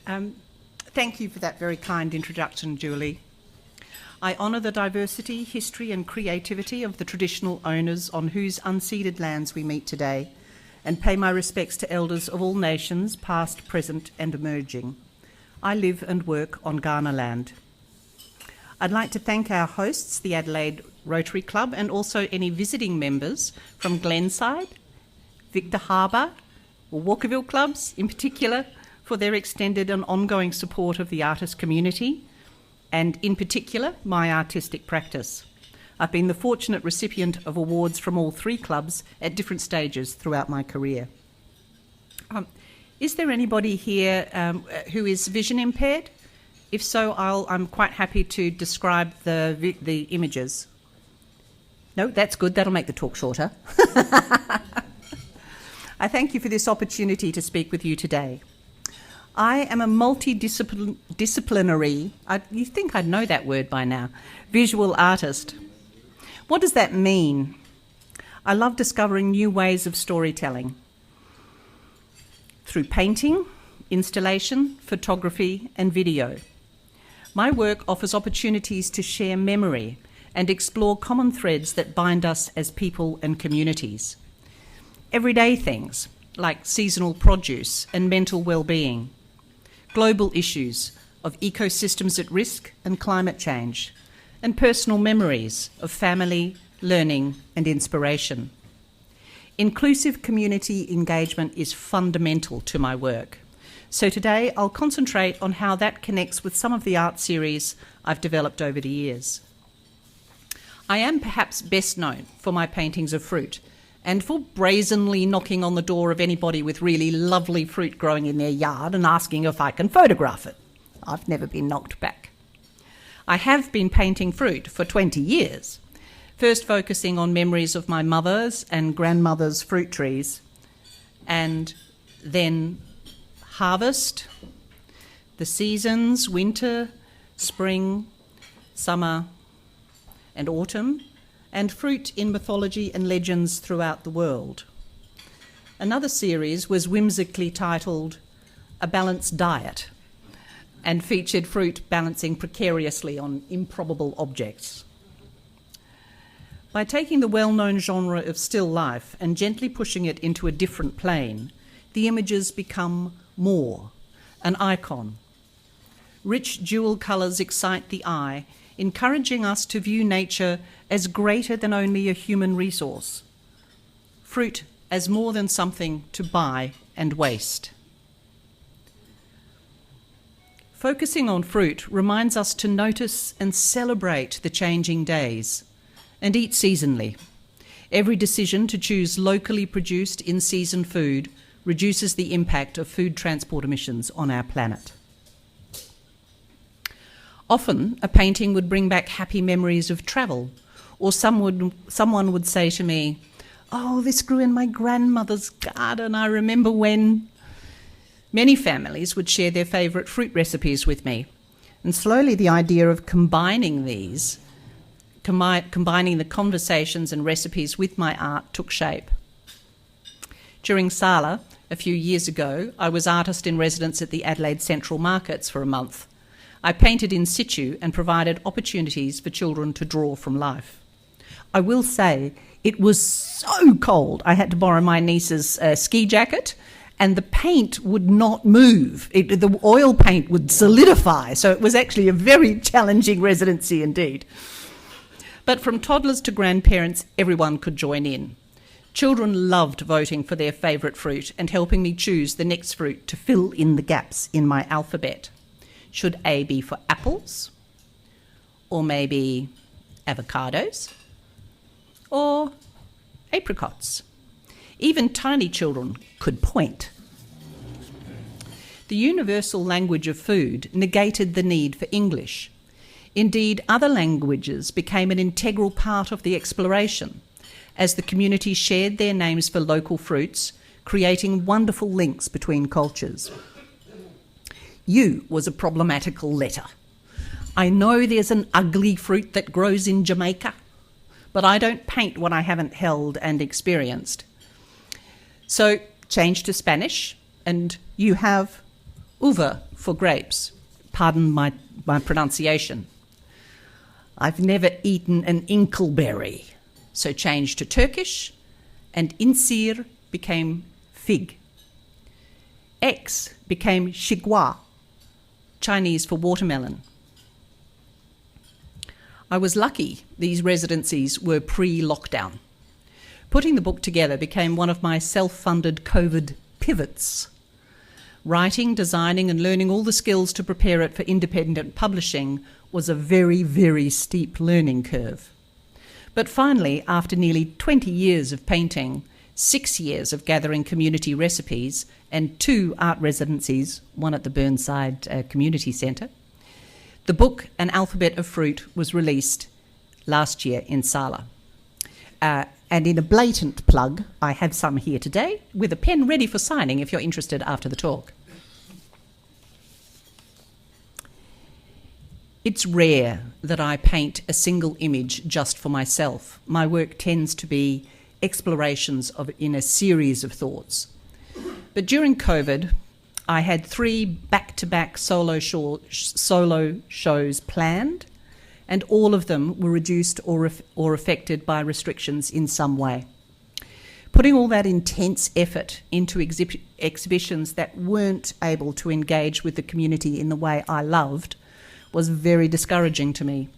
Thank you for that very kind introduction, Julie. I honour the diversity, history and creativity of the traditional owners on whose unceded lands we meet today, and pay my respects to elders of all nations, past, present and emerging. I live and work on Kaurna land. I'd like to thank our hosts, the Adelaide Rotary Club, and also any visiting members from Glenside, Victor Harbour, or Walkerville clubs in particular, for their extended and ongoing support of the artist community, and in particular, my artistic practice. I've been the fortunate recipient of awards from all three clubs at different stages throughout my career. Is there anybody here who is vision impaired? If so, I'm quite happy to describe the images. No, that's good. That'll make the talk shorter. I thank you for this opportunity to speak with you today. I am a multidisciplinary, you think I'd know that word by now, visual artist. What does that mean? I love discovering new ways of storytelling through painting, installation, photography and video. My work offers opportunities to share memory and explore common threads that bind us as people and communities. Everyday things like seasonal produce and mental well-being, global issues of ecosystems at risk and climate change, and personal memories of family, learning and inspiration. Inclusive community engagement is fundamental to my work. So today I'll concentrate on how that connects with some of the art series I've developed over the years. I am perhaps best known for my paintings of fruit and for brazenly knocking on the door of anybody with really lovely fruit growing in their yard and asking if I can photograph it. I've never been knocked back. I have been painting fruit for 20 years, first focusing on memories of my mother's and grandmother's fruit trees, and then harvest, the seasons, winter, spring, summer and autumn, and fruit in mythology and legends throughout the world. Another series was whimsically titled A Balanced Diet and featured fruit balancing precariously on improbable objects. By taking the well-known genre of still life and gently pushing it into a different plane, the images become more, an icon. Rich jewel colours excite the eye, encouraging us to view nature as greater than only a human resource, fruit as more than something to buy and waste. Focusing on fruit reminds us to notice and celebrate the changing days and eat seasonally. Every decision to choose locally produced in-season food reduces the impact of food transport emissions on our planet. Often, a painting would bring back happy memories of travel, or someone would say to me, "Oh, this grew in my grandmother's garden, I remember when." Many families would share their favourite fruit recipes with me, and slowly the idea of combining the conversations and recipes with my art took shape. During Sala, a few years ago, I was artist in residence at the Adelaide Central Markets for a month. I painted in situ and provided opportunities for children to draw from life. I will say it was so cold I had to borrow my niece's ski jacket, and the paint would not move. The oil paint would solidify, so it was actually a very challenging residency indeed. But from toddlers to grandparents, everyone could join in. Children loved voting for their favourite fruit and helping me choose the next fruit to fill in the gaps in my alphabet. Should A be for apples? Or maybe avocados? Or apricots? Even tiny children could point. The universal language of food negated the need for English. Indeed, other languages became an integral part of the exploration as the community shared their names for local fruits, creating wonderful links between cultures. U was a problematical letter. I know there's an ugly fruit that grows in Jamaica, but I don't paint what I haven't held and experienced. So change to Spanish, and you have Uva for grapes. Pardon my pronunciation. I've never eaten an inkleberry, so changed to Turkish, and insir became fig. X became shigua, Chinese for watermelon. I was lucky these residencies were pre-lockdown. Putting the book together became one of my self-funded COVID pivots. Writing, designing, and learning all the skills to prepare it for independent publishing was a very, very steep learning curve. But finally, after nearly 20 years of painting, 6 years of gathering community recipes, and 2 art residencies, one at the Burnside Community Centre, the book An Alphabet of Fruit was released last year in Sala. And in a blatant plug, I have some here today with a pen ready for signing if you're interested after the talk. It's rare that I paint a single image just for myself. My work tends to be explorations in a series of thoughts. But during COVID, I had 3 back-to-back solo shows planned, and all of them were reduced or affected by restrictions in some way. Putting all that intense effort into exhibitions that weren't able to engage with the community in the way I loved was very discouraging to me.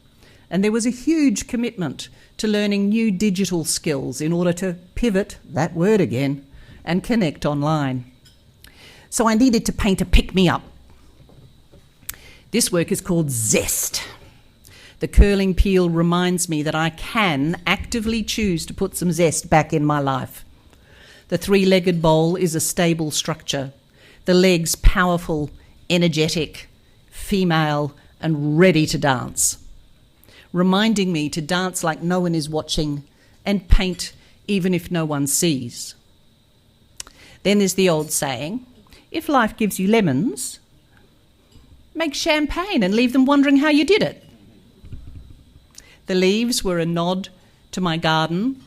And there was a huge commitment to learning new digital skills in order to pivot, that word again, and connect online. So I needed to paint a pick-me-up. This work is called Zest. The curling peel reminds me that I can actively choose to put some zest back in my life. The 3-legged bowl is a stable structure. The legs powerful, energetic, female, and ready to dance. Reminding me to dance like no one is watching and paint even if no one sees. Then there's the old saying, if life gives you lemons, make champagne and leave them wondering how you did it. The leaves were a nod to my garden,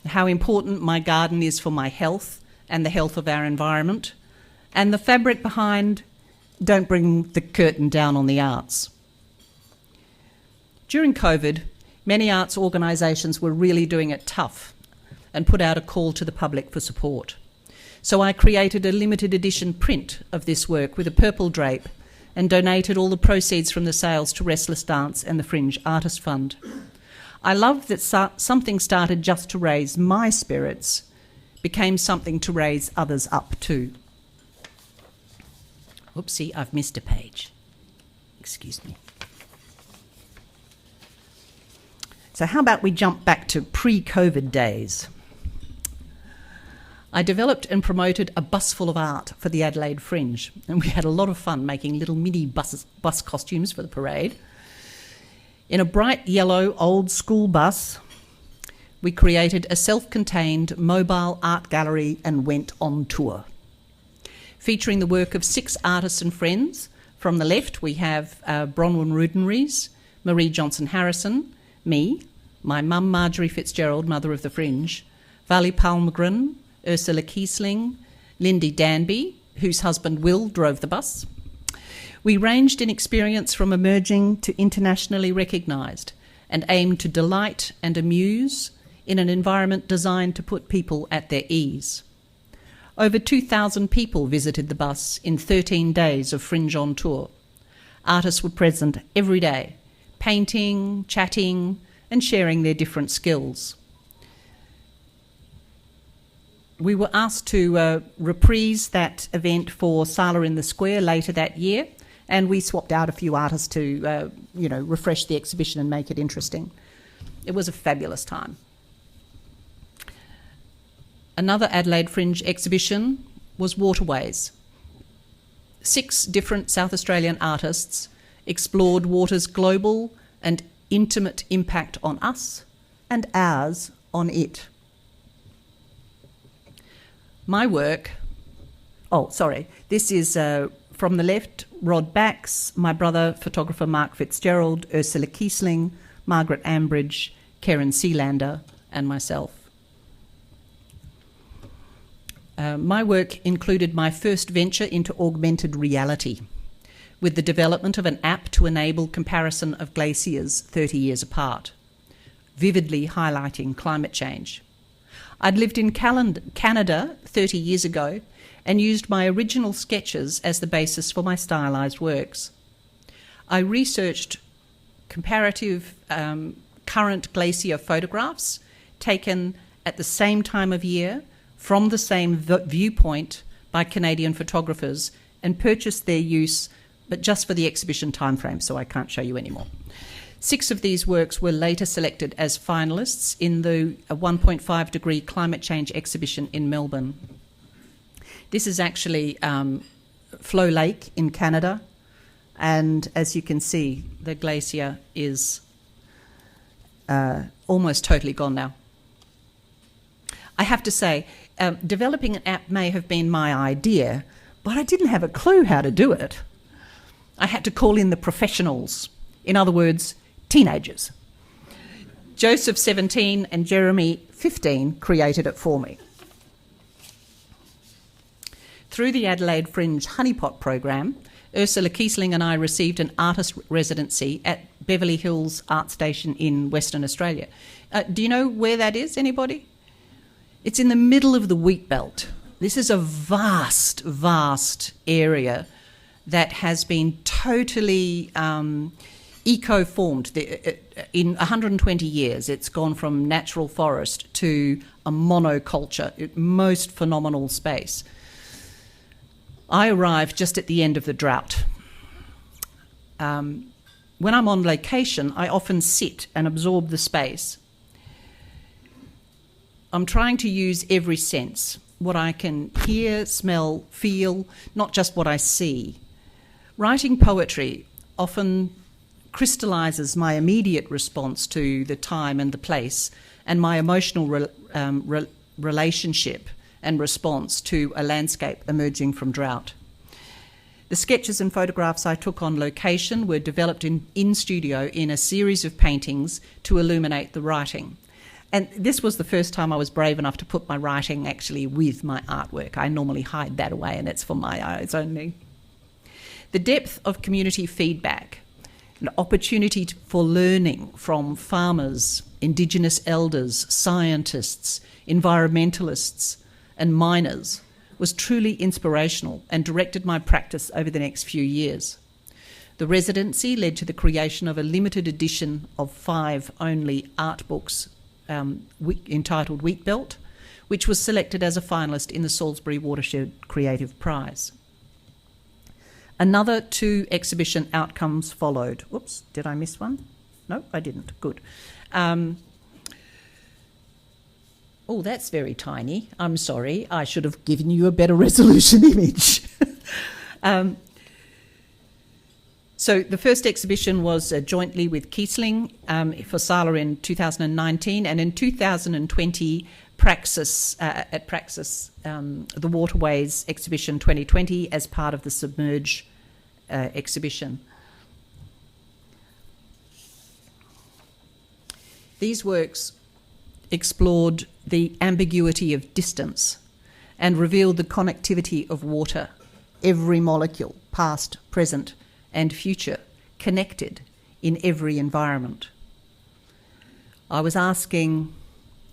how important my garden is for my health and the health of our environment, and the fabric behind, don't bring the curtain down on the arts. During COVID, many arts organisations were really doing it tough and put out a call to the public for support. So I created a limited edition print of this work with a purple drape and donated all the proceeds from the sales to Restless Dance and the Fringe Artist Fund. I love that something started just to raise my spirits, became something to raise others up too. Oopsie, I've missed a page. Excuse me. So how about we jump back to pre-COVID days? I developed and promoted a bus full of art for the Adelaide Fringe, and we had a lot of fun making little mini bus costumes for the parade. In a bright yellow old school bus, we created a self-contained mobile art gallery and went on tour. Featuring the work of 6 artists and friends. From the left, we have Bronwyn Rudenries, Marie Johnson-Harrison, me, my mum Marjorie Fitz-Gerald, mother of the Fringe, Vali Palmgren, Ursula Kiesling, Lindy Danby, whose husband Will drove the bus. We ranged in experience from emerging to internationally recognised and aimed to delight and amuse in an environment designed to put people at their ease. Over 2,000 people visited the bus in 13 days of Fringe on tour. Artists were present every day, painting, chatting, and sharing their different skills. We were asked to reprise that event for Sala in the Square later that year, and we swapped out a few artists to, refresh the exhibition and make it interesting. It was a fabulous time. Another Adelaide Fringe exhibition was Waterways. 6 different South Australian artists explored water's global and intimate impact on us and ours on it. My work, this is from the left, Rod Bax, my brother, photographer Mark Fitz-Gerald, Ursula Kiesling, Margaret Ambridge, Karen Sealander, and myself. My work included my first venture into augmented reality, with the development of an app to enable comparison of glaciers 30 years apart, vividly highlighting climate change. I'd lived in Canada 30 years ago and used my original sketches as the basis for my stylised works. I researched comparative current glacier photographs taken at the same time of year from the same viewpoint by Canadian photographers and purchased their use, but just for the exhibition timeframe, so I can't show you anymore. 6 of these works were later selected as finalists in the 1.5 degree climate change exhibition in Melbourne. This is actually Flow Lake in Canada, and as you can see, the glacier is almost totally gone now. I have to say, developing an app may have been my idea, but I didn't have a clue how to do it. I had to call in the professionals, in other words, teenagers. Joseph, 17, and Jeremy, 15, created it for me. Through the Adelaide Fringe Honeypot program, Ursula Kiesling and I received an artist residency at Beverly Hills Art Station in Western Australia. Do you know where that is, anybody? It's in the middle of the wheat belt. This is a vast, vast area that has been totally eco-formed. In 120 years, it's gone from natural forest to a monoculture, most phenomenal space. I arrived just at the end of the drought. When I'm on location, I often sit and absorb the space. I'm trying to use every sense, what I can hear, smell, feel, not just what I see. Writing poetry often crystallises my immediate response to the time and the place and my emotional relationship and response to a landscape emerging from drought. The sketches and photographs I took on location were developed in studio in a series of paintings to illuminate the writing. And this was the first time I was brave enough to put my writing actually with my artwork. I normally hide that away and it's for my eyes only. The depth of community feedback, an opportunity for learning from farmers, Indigenous elders, scientists, environmentalists, and miners was truly inspirational and directed my practice over the next few years. The residency led to the creation of a limited edition of 5 only art books entitled Wheat Belt, which was selected as a finalist in the Salisbury Watershed Creative Prize. Another 2 exhibition outcomes followed. Oops, did I miss one? No, I didn't. Good. Oh, that's very tiny. I'm sorry. I should have given you a better resolution image. So the first exhibition was jointly with Kiesling for Sala in 2019, and in 2020, Praxis, at Praxis, the Waterways Exhibition 2020 as part of the Submerge exhibition. These works explored the ambiguity of distance and revealed the connectivity of water, every molecule, past, present, and future, connected in every environment. I was asking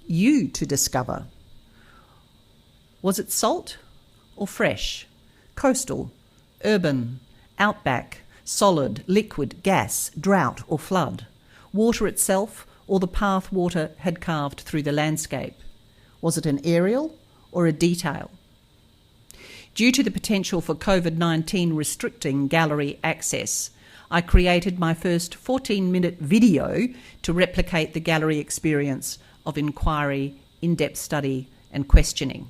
you to discover, was it salt or fresh, coastal, urban, outback, solid, liquid, gas, drought or flood, water itself or the path water had carved through the landscape? Was it an aerial or a detail? Due to the potential for COVID-19 restricting gallery access, I created my first 14-minute video to replicate the gallery experience of inquiry, in-depth study and questioning.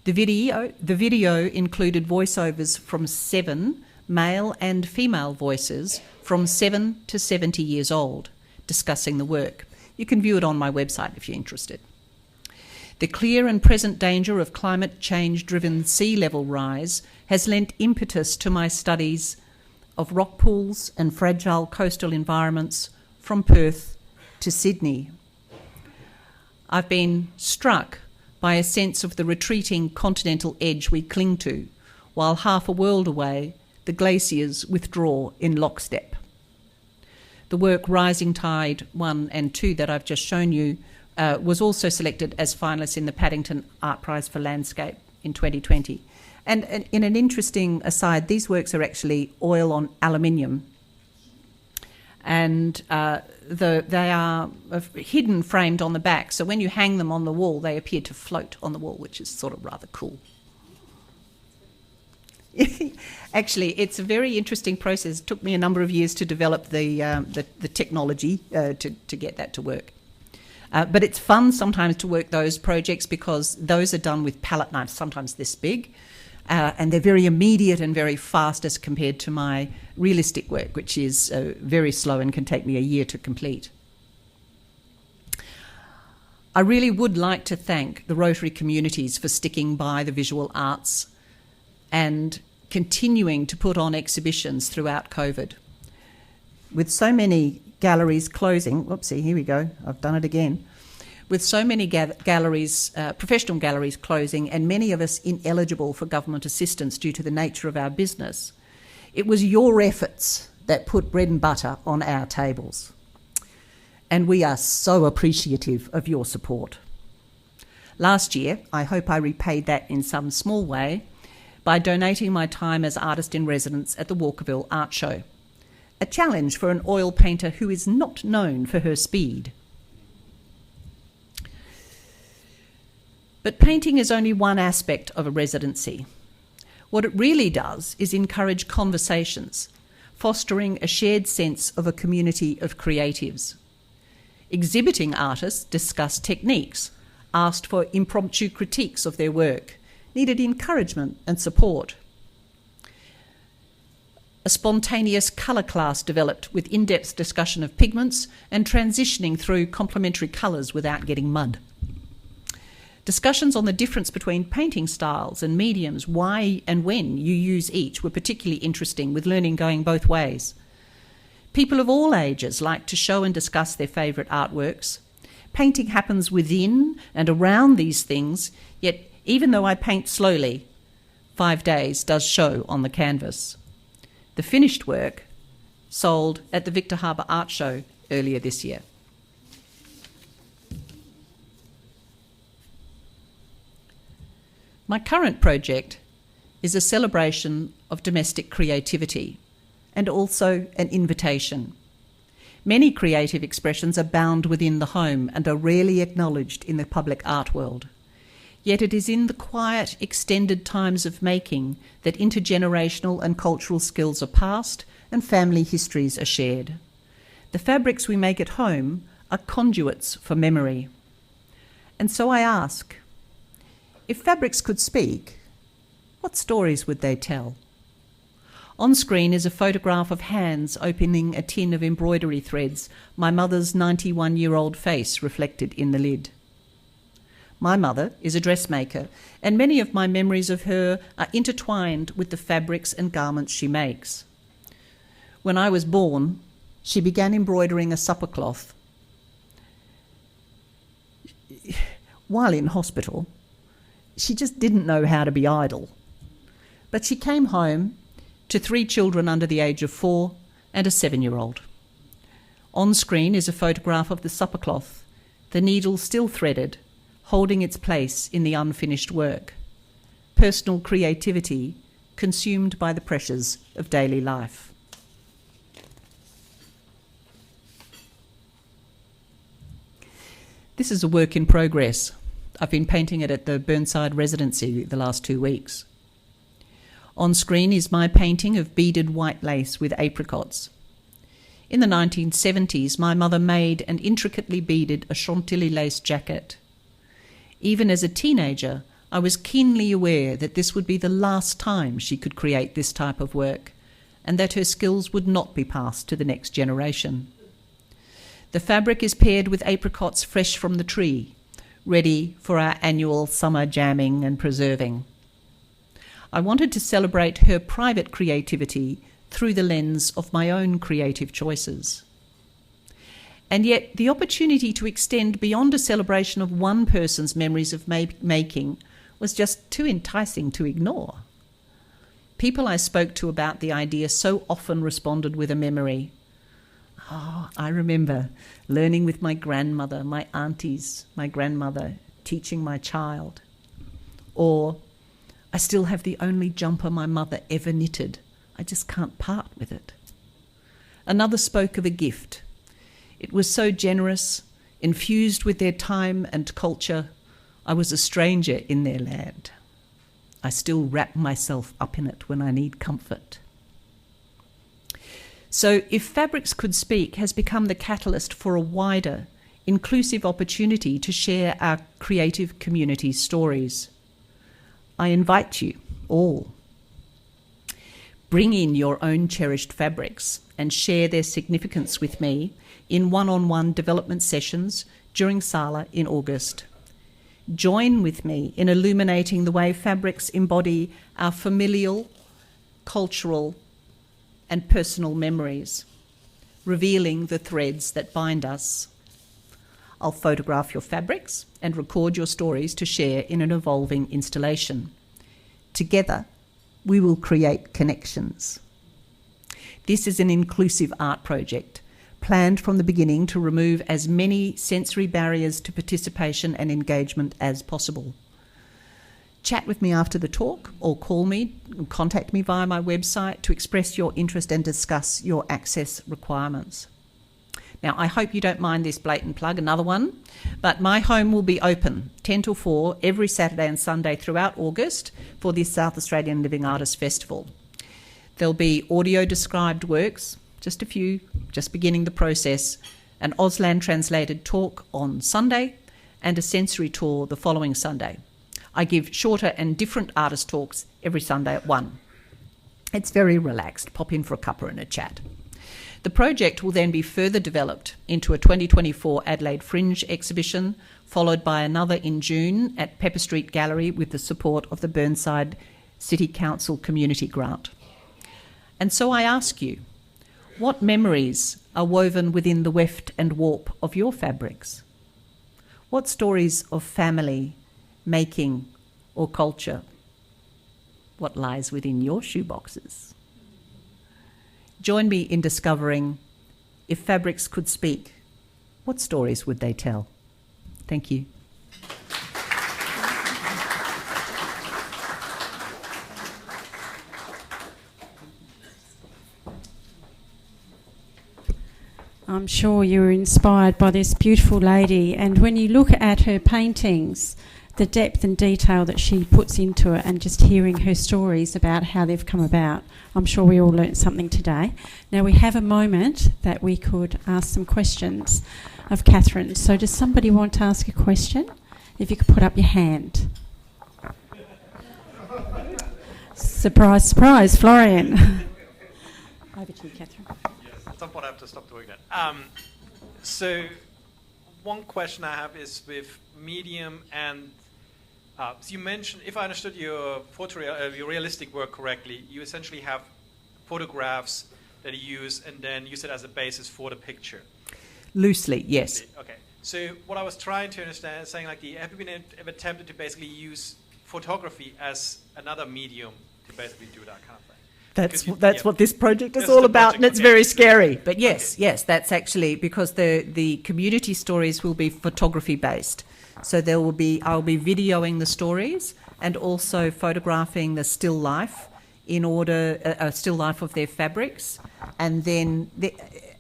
The video included voiceovers from 7 male and female voices from 7 to 70 years old discussing the work. You can view it on my website if you're interested. The clear and present danger of climate change-driven sea level rise has lent impetus to my studies of rock pools and fragile coastal environments from Perth to Sydney. I've been struck by a sense of the retreating continental edge we cling to, while half a world away, the glaciers withdraw in lockstep. The work Rising Tide 1 and 2 that I've just shown you was also selected as finalists in the Paddington Art Prize for Landscape in 2020. And in an interesting aside, these works are actually oil on aluminium, and they are hidden, framed on the back. So when you hang them on the wall, they appear to float on the wall, which is sort of rather cool. Actually, it's a very interesting process. It took me a number of years to develop the technology to get that to work. But it's fun sometimes to work those projects because those are done with palette knives, sometimes this big, and they're very immediate and very fast as compared to my realistic work, which is very slow and can take me a year to complete. I really would like to thank the Rotary communities for sticking by the visual arts and continuing to put on exhibitions throughout COVID. With so many galleries closing, whoopsie, here we go, I've done it again. With so many galleries, professional galleries closing, and many of us ineligible for government assistance due to the nature of our business, it was your efforts that put bread and butter on our tables. And we are so appreciative of your support. Last year, I hope I repaid that in some small way by donating my time as artist in residence at the Walkerville Art Show, a challenge for an oil painter who is not known for her speed. But painting is only one aspect of a residency. What it really does is encourage conversations, fostering a shared sense of a community of creatives. Exhibiting artists discussed techniques, asked for impromptu critiques of their work, needed encouragement and support. A spontaneous colour class developed with in-depth discussion of pigments and transitioning through complementary colours without getting mud. Discussions on the difference between painting styles and mediums, why and when you use each, were particularly interesting, with learning going both ways. People of all ages like to show and discuss their favourite artworks. Painting happens within and around these things, yet even though I paint slowly, 5 days does show on the canvas. The finished work sold at the Victor Harbour Art Show earlier this year. My current project is a celebration of domestic creativity and also an invitation. Many creative expressions are bound within the home and are rarely acknowledged in the public art world. Yet it is in the quiet, extended times of making that intergenerational and cultural skills are passed and family histories are shared. The fabrics we make at home are conduits for memory. And so I ask, if fabrics could speak, what stories would they tell? On screen is a photograph of hands opening a tin of embroidery threads, my mother's 91-year-old face reflected in the lid. My mother is a dressmaker, and many of my memories of her are intertwined with the fabrics and garments she makes. When I was born, she began embroidering a supper cloth. While in hospital, she just didn't know how to be idle. But she came home to 3 children under the age of 4 and a 7-year-old. On screen is a photograph of the supper cloth, the needle still threaded, holding its place in the unfinished work. Personal creativity consumed by the pressures of daily life. This is a work in progress. I've been painting it at the Burnside residency the last 2 weeks. On screen is my painting of beaded white lace with apricots. In the 1970s, my mother made and intricately beaded a Chantilly lace jacket. Even as a teenager, I was keenly aware that this would be the last time she could create this type of work, and that her skills would not be passed to the next generation. The fabric is paired with apricots fresh from the tree, ready for our annual summer jamming and preserving. I wanted to celebrate her private creativity through the lens of my own creative choices. And yet the opportunity to extend beyond a celebration of one person's memories of making was just too enticing to ignore. People I spoke to about the idea so often responded with a memory. Oh, I remember learning with my grandmother, my aunties, my grandmother, teaching my child. Or, I still have the only jumper my mother ever knitted. I just can't part with it. Another spoke of a gift. It was so generous, infused with their time and culture. I was a stranger in their land. I still wrap myself up in it when I need comfort. So if Fabrics Could Speak has become the catalyst for a wider, inclusive opportunity to share our creative community stories, I invite you all. Bring in your own cherished fabrics and share their significance with me in one-on-one development sessions during Sala in August. Join with me in illuminating the way fabrics embody our familial, cultural, and personal memories, revealing the threads that bind us. I'll photograph your fabrics and record your stories to share in an evolving installation. Together, we will create connections. This is an inclusive art project, planned from the beginning to remove as many sensory barriers to participation and engagement as possible. Chat with me after the talk or call me, contact me via my website to express your interest and discuss your access requirements. Now, I hope you don't mind this blatant plug, another one, but my home will be open 10 till 4 every Saturday and Sunday throughout August for the South Australian Living Artists Festival. There'll be audio described works, just a few, just beginning the process, an Auslan translated talk on Sunday, and a sensory tour the following Sunday. I give shorter and different artist talks every Sunday at 1. It's very relaxed. Pop in for a cuppa and a chat. The project will then be further developed into a 2024 Adelaide Fringe exhibition, followed by another in June at Pepper Street Gallery with the support of the Burnside City Council Community Grant. And so I ask you, what memories are woven within the weft and warp of your fabrics? What stories of family, making, or culture? What lies within your shoeboxes? Join me in discovering, if fabrics could speak, what stories would they tell? Thank you. I'm sure you were inspired by this beautiful lady, and when you look at her paintings, the depth and detail that she puts into it, and just hearing her stories about how they've come about, I'm sure we all learnt something today. Now we have a moment that we could ask some questions of Catherine. So does somebody want to ask a question? If you could put up your hand. Surprise, surprise, Florian. Over to you, Catherine. Yes, at some point I have to stop doing that. So one question I have is with medium and so you mentioned, if I understood your your realistic work correctly, you essentially have photographs that you use and then use it as a basis for the picture. Loosely, yes. Okay. So what I was trying to understand is saying, like, have you been ever tempted to basically use photography as another medium to basically do that kind of thing? That's what this project is all about, and it's very scary. But yes, yes, that's actually because the community stories will be photography based. So I'll be videoing the stories and also photographing the still life in order a still life of their fabrics, and then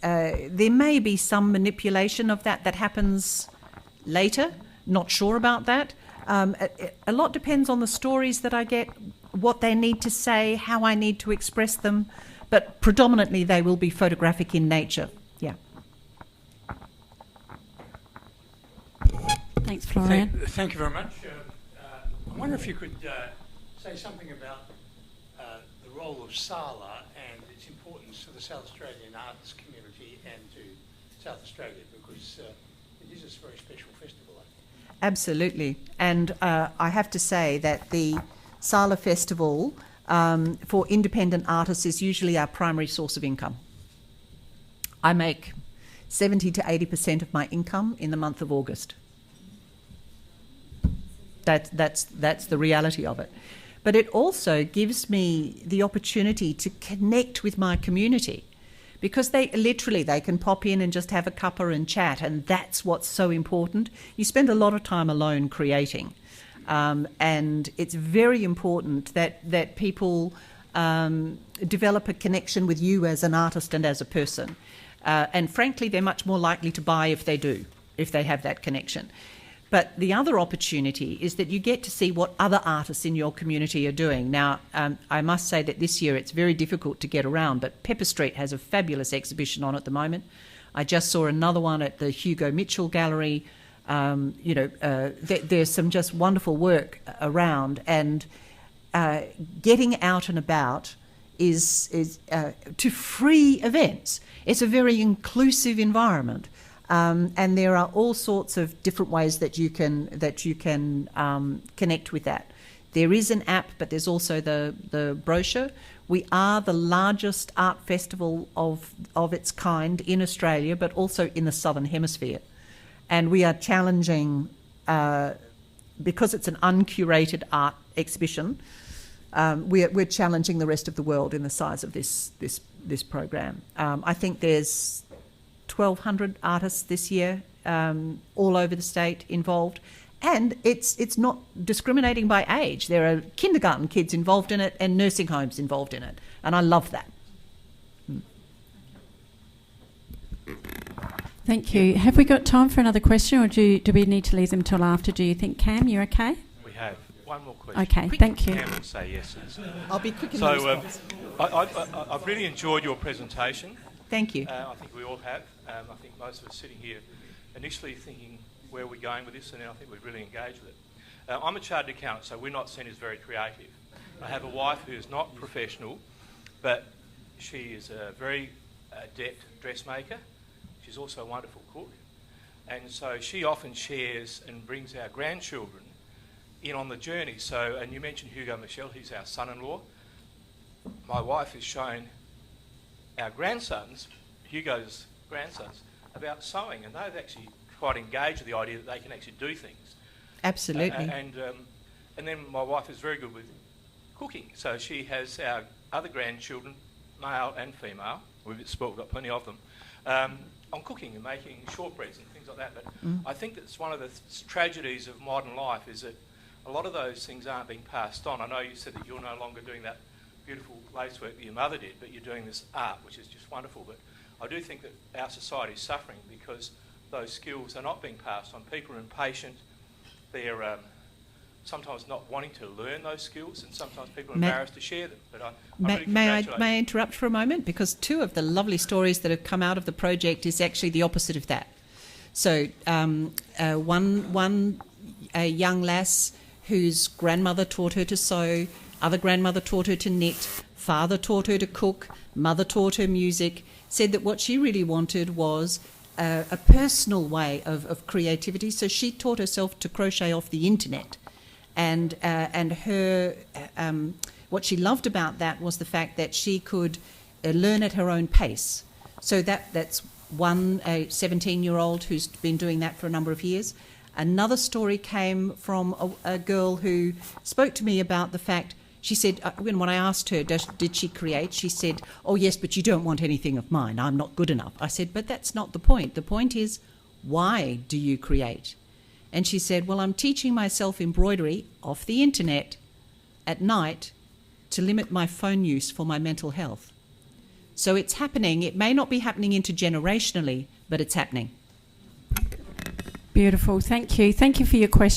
there may be some manipulation of that happens later. Not sure about that. A lot depends on the stories that I get, what they need to say, how I need to express them, but predominantly they will be photographic in nature. Yeah. Thanks, Florian. Thank you very much. I wonder if you could say something about the role of Sala and its importance to the South Australian arts community and to South Australia, because it is a very special festival, I think. Absolutely. And I have to say that the Sala Festival for independent artists is usually our primary source of income. I make 70 to 80% of my income in the month of August. That's the reality of it. But it also gives me the opportunity to connect with my community, because they can pop in and just have a cuppa and chat, and that's what's so important. You spend a lot of time alone creating, and it's very important that people develop a connection with you as an artist and as a person. And frankly, they're much more likely to buy if they have that connection. But the other opportunity is that you get to see what other artists in your community are doing. Now, I must say that this year it's very difficult to get around, but Pepper Street has a fabulous exhibition on at the moment. I just saw another one at the Hugo Mitchell Gallery. There's some just wonderful work around, and getting out and about is to free events. It's a very inclusive environment. And there are all sorts of different ways that you can connect with that. There is an app, but there's also the brochure. We are the largest art festival of its kind in Australia, but also in the Southern Hemisphere. And we are challenging, because it's an uncurated art exhibition, we're challenging the rest of the world in the size of this program. I think there's 1,200 artists this year, all over the state involved, and it's not discriminating by age. There are kindergarten kids involved in it and nursing homes involved in it, and I love that. Thank you. Have we got time for another question, or do we need to leave them till after? Do you think, Cam, you're okay? We have one more question. Okay, thank you. Cam will say yes. I'll be quick in So I've really enjoyed your presentation. Thank you. I think we all have. I think most of us sitting here initially thinking where are we going with this, and then I think we've really engaged with it. I'm a chartered accountant, so we're not seen as very creative. I have a wife who is not professional, but she is a very adept dressmaker. She's also a wonderful cook. And so she often shares and brings our grandchildren in on the journey. So, and you mentioned Hugo Michel, he's our son-in-law. My wife has shown our grandsons, Hugo's grandsons, about sewing, and they've actually quite engaged with the idea that they can actually do things. Absolutely. And then my wife is very good with cooking, so she has our other grandchildren, male and female, we've got plenty of them, on cooking and making shortbreads and things like that. But I think that's one of the tragedies of modern life, is that a lot of those things aren't being passed on. I know you said that you're no longer doing that beautiful lace work that your mother did, but you're doing this art, which is just wonderful. But I do think that our society is suffering because those skills are not being passed on. People are impatient. They're sometimes not wanting to learn those skills, and sometimes people are embarrassed to share them. But may I interrupt for a moment? Because two of the lovely stories that have come out of the project is actually the opposite of that. So a young lass whose grandmother taught her to sew, other grandmother taught her to knit, father taught her to cook, mother taught her music, said that what she really wanted was a personal way of creativity. So she taught herself to crochet off the internet. And her what she loved about that was the fact that she could learn at her own pace. So that's one, a 17-year-old who's been doing that for a number of years. Another story came from a girl who spoke to me about the fact, she said, when I asked her, did she create? She said, oh yes, but you don't want anything of mine. I'm not good enough. I said, but that's not the point. The point is, why do you create? And she said, well, I'm teaching myself embroidery off the internet at night to limit my phone use for my mental health. So it's happening. It may not be happening intergenerationally, but it's happening. Beautiful. Thank you. Thank you for your question.